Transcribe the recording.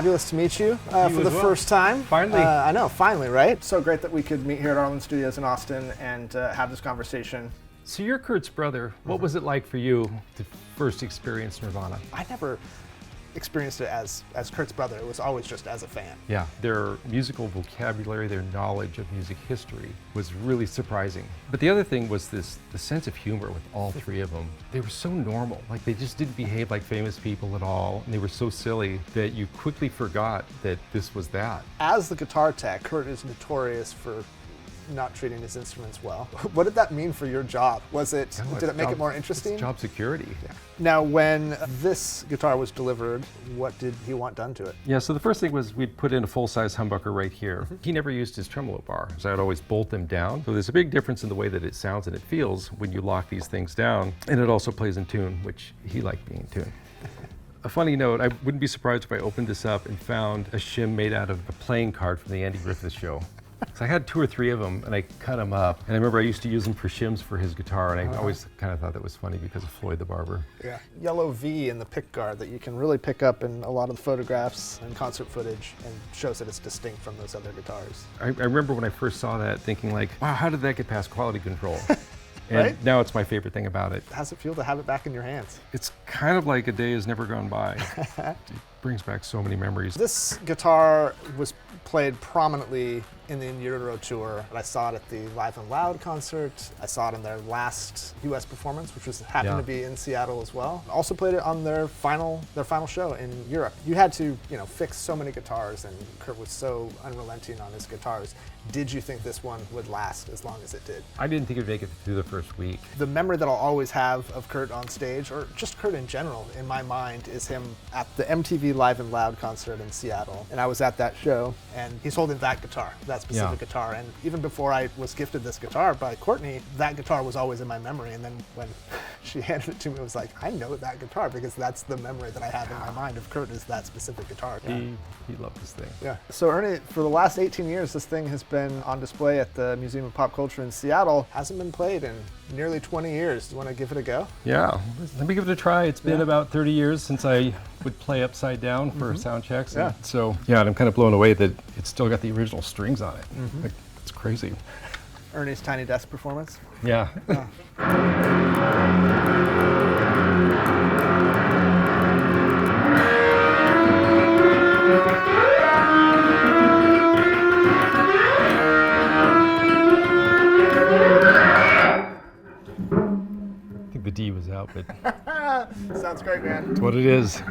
fabulous to meet you for the first time. Finally. I know, finally, right? So great that we could meet here at Arlyn Studios in Austin and have this conversation. So you're Kurt's brother. What was it like for you to first experience Nirvana? I never experienced it as Kurt's brother. It was always just as a fan. Yeah, their musical vocabulary, their knowledge of music history was really surprising. But the other thing was the sense of humor with all three of them. They were so normal, like they just didn't behave like famous people at all, and they were so silly that you quickly forgot that this was that. As the guitar tech, Kurt is notorious for not treating his instruments well. What did that mean for your job? Did it make it more interesting? It's job security. Yeah. Now, when this guitar was delivered, what did he want done to it? Yeah, so the first thing was we'd put in a full-size humbucker right here. He never used his tremolo bar, so I'd always bolt them down. So there's a big difference in the way that it sounds and it feels when you lock these things down, and it also plays in tune, which he liked being in tune. A funny note, I wouldn't be surprised if I opened this up and found a shim made out of a playing card from the Andy Griffith Show. So I had 2 or 3 of them, and I cut them up. And I remember I used to use them for shims for his guitar, and I always kind of thought that was funny because of Floyd the Barber. Yeah. Yellow V in the pick guard that you can really pick up in a lot of the photographs and concert footage, and shows that it's distinct from those other guitars. I remember when I first saw that thinking like, wow, how did that get past quality control? And Right? now it's my favorite thing about it. How's it feel to have it back in your hands? It's kind of like a day has never gone by. It brings back so many memories. This guitar was played prominently in the In Utero tour. I saw it at the Live and Loud concert. I saw it in their last US performance, which happened to be in Seattle as well. Also played it on their final show in Europe. You had to, fix so many guitars, and Kurt was so unrelenting on his guitars. Did you think this one would last as long as it did? I didn't think it'd make it through the first week. The memory that I'll always have of Kurt on stage, or just Kurt in general, in my mind, is him at the MTV Live and Loud concert in Seattle. And I was at that show, and he's holding that guitar, that specific guitar. And even before I was gifted this guitar by Courtney, that guitar was always in my memory. And then when she handed it to me, it was like, I know that guitar, because that's the memory that I have in my mind of Kurt, is that specific guitar. He loved this thing. Yeah. So Ernie, for the last 18 years, this thing has been on display at the Museum of Pop Culture in Seattle. Hasn't been played in nearly 20 years. Do you want to give it a go? Yeah, let me give it a try. It's been about 30 years since I would play upside down for sound checks. Yeah. So, and I'm kind of blown away that it's still got the original strings on it. Like, it's crazy. Ernie's Tiny Desk performance. Yeah. I think the D was out, but Sounds great, man. it's what it is.